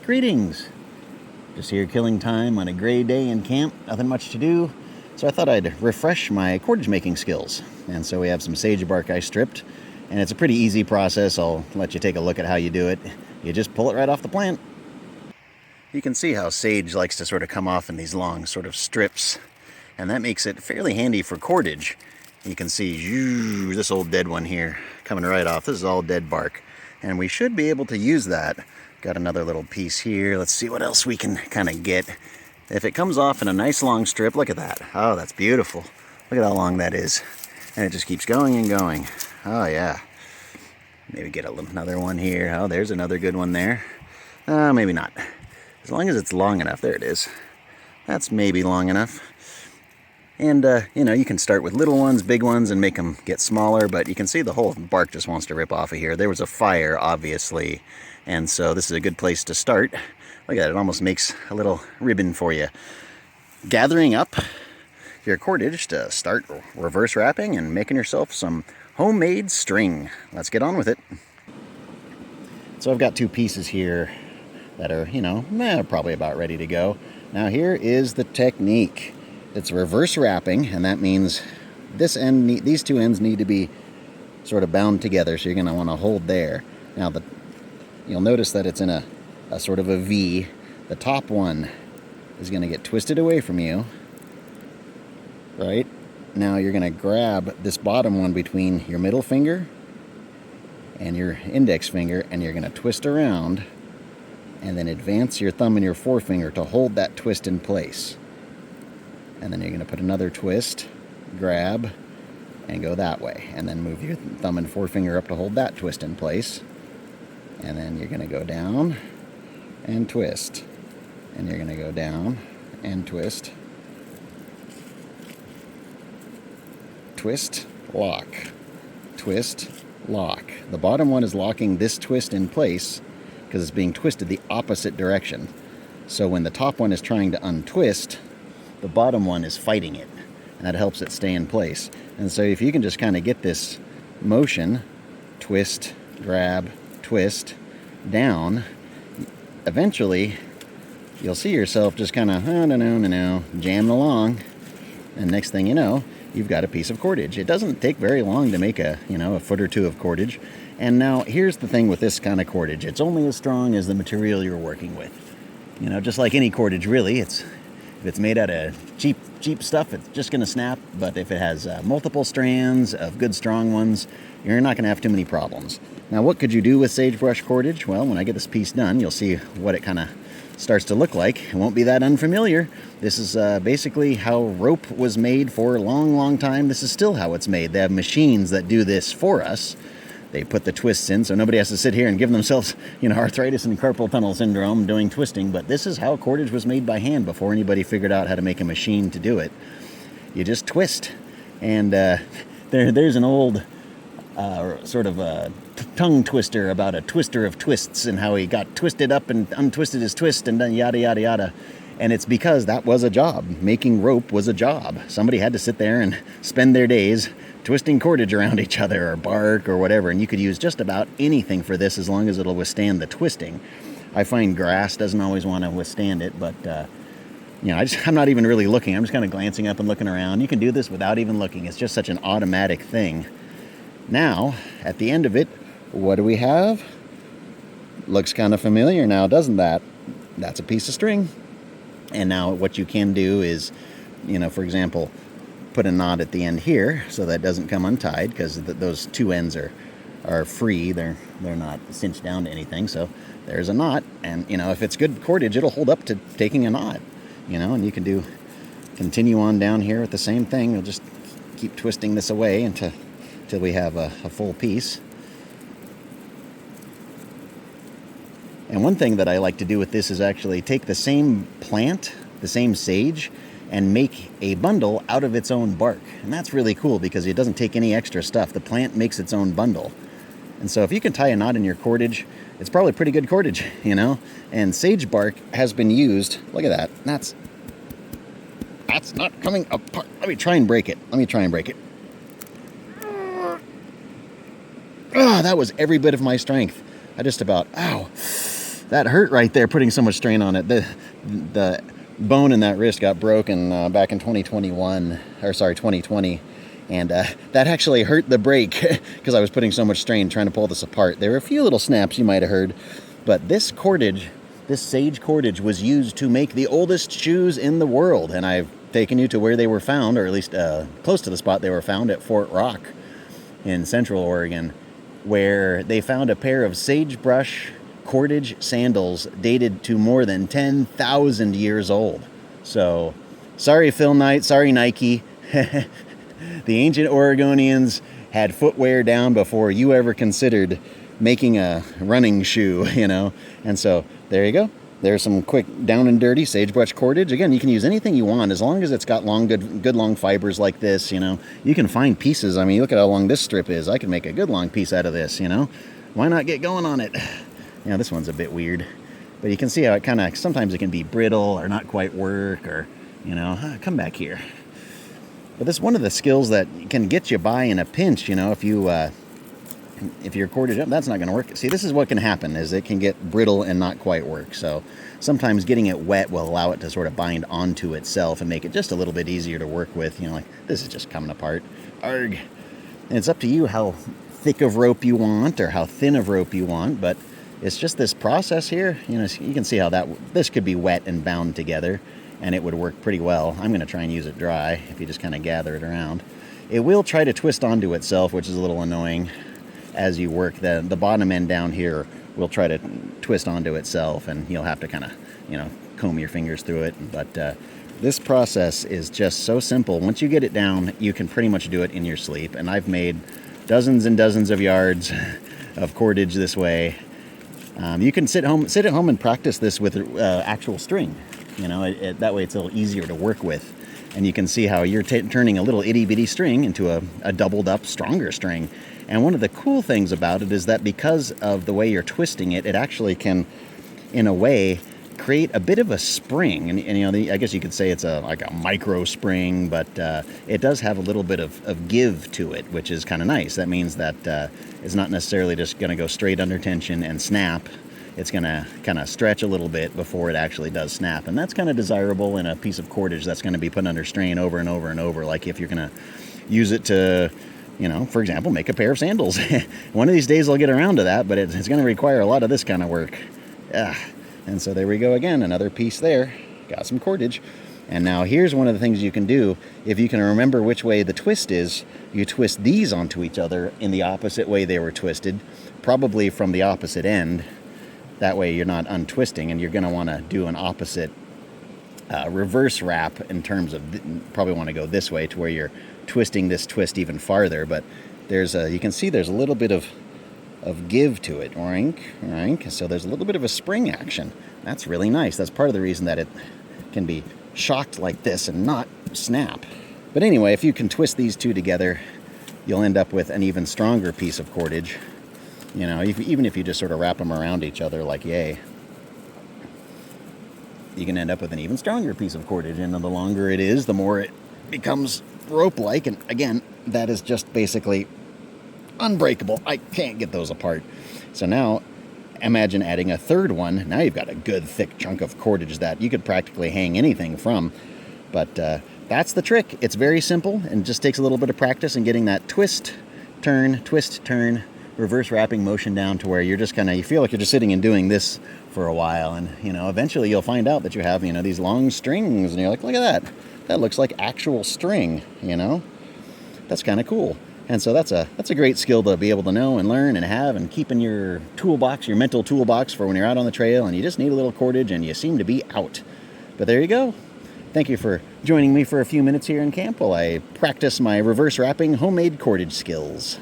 Greetings! Just here killing time on a gray day in camp, nothing much to do. So I thought I'd refresh my cordage making skills. And so we have some sage bark I stripped, and it's a pretty easy process. I'll let you take a look at how you do it. You just pull it right off the plant. You can see how sage likes to sort of come off in these long sort of strips, and that makes it fairly handy for cordage. You can see this old dead one here coming right off. This is all dead bark, and we should be able to use that. Got another little piece here. Let's see what else we can kind of get. If it comes off in a nice long strip, look at that. Oh, that's beautiful. Look at how long that is. And it just keeps going and going. Oh, yeah. Maybe get another one here. Oh, there's another good one there. Maybe not. As long as it's long enough. There it is. That's maybe long enough. And, you can start with little ones, big ones, and make them get smaller, but you can see the whole bark just wants to rip off of here. There was a fire, obviously, and so this is a good place to start. Look at that, it almost makes a little ribbon for you. Gathering up your cordage to start reverse wrapping and making yourself some homemade string. Let's get on with it. So I've got two pieces here that are, probably about ready to go. Now here is the technique. It's reverse wrapping, and that means these two ends need to be sort of bound together, so you're going to want to hold there. Now you'll notice that it's in a sort of a V. The top one is going to get twisted away from you, right? Now you're going to grab this bottom one between your middle finger and your index finger, and you're going to twist around and then advance your thumb and your forefinger to hold that twist in place. And then you're going to put another twist, grab, and go that way. And then move your thumb and forefinger up to hold that twist in place. And then you're going to go down and twist. And you're going to go down and twist. Twist, lock. Twist, lock. The bottom one is locking this twist in place because it's being twisted the opposite direction. So when the top one is trying to untwist, the bottom one is fighting it, and that helps it stay in place. And so if you can just kind of get this motion, twist, grab, twist, down, eventually you'll see yourself just kind of, jamming along, and next thing you know, you've got a piece of cordage. It doesn't take very long to make a foot or two of cordage. And now here's the thing with this kind of cordage. It's only as strong as the material you're working with. Just like any cordage, really, if it's made out of cheap stuff, it's just going to snap. But if it has multiple strands of good strong ones, you're not going to have too many problems. Now, what could you do with sagebrush cordage? Well, when I get this piece done, you'll see what it kind of starts to look like. It won't be that unfamiliar. This is basically how rope was made for a long, long time. This is still how it's made. They have machines that do this for us. They put the twists in so nobody has to sit here and give themselves, arthritis and carpal tunnel syndrome doing twisting. But this is how cordage was made by hand before anybody figured out how to make a machine to do it. You just twist. And there's an old sort of a tongue twister about a twister of twists and how he got twisted up and untwisted his twist and then yada, yada, yada. And it's because that was a job. Making rope was a job. Somebody had to sit there and spend their days twisting cordage around each other or bark or whatever. And you could use just about anything for this as long as it'll withstand the twisting. I find grass doesn't always want to withstand it, but I'm not even really looking. I'm just kind of glancing up and looking around. You can do this without even looking. It's just such an automatic thing. Now, at the end of it, what do we have? Looks kind of familiar now, doesn't that? That's a piece of string. And now what you can do is, for example, put a knot at the end here so that doesn't come untied, because those two ends are free. They're not cinched down to anything. So there's a knot. And, if it's good cordage, it'll hold up to taking a knot, and you can continue on down here with the same thing. We'll just keep twisting this away until we have a full piece. And one thing that I like to do with this is actually take the same plant, the same sage, and make a bundle out of its own bark. And that's really cool because it doesn't take any extra stuff. The plant makes its own bundle. And so if you can tie a knot in your cordage, it's probably pretty good cordage, And sage bark has been used. Look at that. That's not coming apart. Let me try and break it. Ah, that was every bit of my strength. I just about, that hurt right there, putting so much strain on it. The bone in that wrist got broken back in 2020, and that actually hurt the break because I was putting so much strain trying to pull this apart. There were a few little snaps you might have heard, but this cordage, this sage cordage, was used to make the oldest shoes in the world, and I've taken you to where they were found, or at least close to the spot they were found, at Fort Rock in Central Oregon, where they found a pair of sagebrush cordage sandals dated to more than 10,000 years old. So, sorry Phil Knight, sorry Nike. The ancient Oregonians had footwear down before you ever considered making a running shoe, you know. And so, there you go. There's some quick down and dirty sagebrush cordage. Again, you can use anything you want as long as it's got long, good long fibers like this, you know. You can find pieces. I mean, look at how long this strip is. I can make a good long piece out of this, you know. Why not get going on it? You know, this one's a bit weird. But you can see how it kind of, sometimes it can be brittle or not quite work, or, you know, come back here. But this is one of the skills that can get you by in a pinch, you know, if your cordage up, that's not going to work. See, this is what can happen, is it can get brittle and not quite work. So sometimes getting it wet will allow it to sort of bind onto itself and make it just a little bit easier to work with. You know, like this is just coming apart. Arg. And it's up to you how thick of rope you want or how thin of rope you want, but it's just this process here. You know, you can see how this could be wet and bound together, and it would work pretty well. I'm going to try and use it dry if you just kind of gather it around. It will try to twist onto itself, which is a little annoying as you work. The bottom end down here will try to twist onto itself, and you'll have to kind of, you know, comb your fingers through it. But this process is just so simple. Once you get it down, you can pretty much do it in your sleep. And I've made dozens and dozens of yards of cordage this way. You can sit at home and practice this with actual string. You know, that way it's a little easier to work with. And you can see how you're turning a little itty-bitty string into a doubled-up, stronger string. And one of the cool things about it is that because of the way you're twisting it, it actually can, in a way, create a bit of a spring. And you know, I guess you could say it's like a micro spring, but it does have a little bit of give to it, which is kind of nice. That means that it's not necessarily just going to go straight under tension and snap. It's going to kind of stretch a little bit before it actually does snap. And that's kind of desirable in a piece of cordage that's going to be put under strain over and over and over. Like if you're going to use it to, you know, for example, make a pair of sandals. One of these days I'll get around to that, but it's going to require a lot of this kind of work. And so there we go again, another piece there. Got some cordage. And now here's one of the things you can do. If you can remember which way the twist is, you twist these onto each other in the opposite way they were twisted, probably from the opposite end. That way you're not untwisting, and you're going to want to do an opposite reverse wrap in terms of, probably want to go this way to where you're twisting this twist even farther. But you can see there's a little bit of give to it. Oink. So there's a little bit of a spring action. That's really nice. That's part of the reason that it can be shocked like this and not snap. But anyway, if you can twist these two together, you'll end up with an even stronger piece of cordage. You know, even if you just sort of wrap them around each other like yay, you can end up with an even stronger piece of cordage. And the longer it is, the more it becomes rope-like. And again, that is just basically unbreakable. I can't get those apart. So now, imagine adding a third one. Now you've got a good thick chunk of cordage that you could practically hang anything from. But that's the trick. It's very simple and just takes a little bit of practice and getting that twist, turn, reverse wrapping motion down to where you're just you feel like you're just sitting and doing this for a while. And, you know, eventually you'll find out that you have, you know, these long strings, and you're like, look at that. That looks like actual string, you know? That's kind of cool. And so that's a great skill to be able to know and learn and have and keep in your toolbox, your mental toolbox for when you're out on the trail and you just need a little cordage and you seem to be out. But there you go. Thank you for joining me for a few minutes here in camp while I practice my reverse wrapping homemade cordage skills.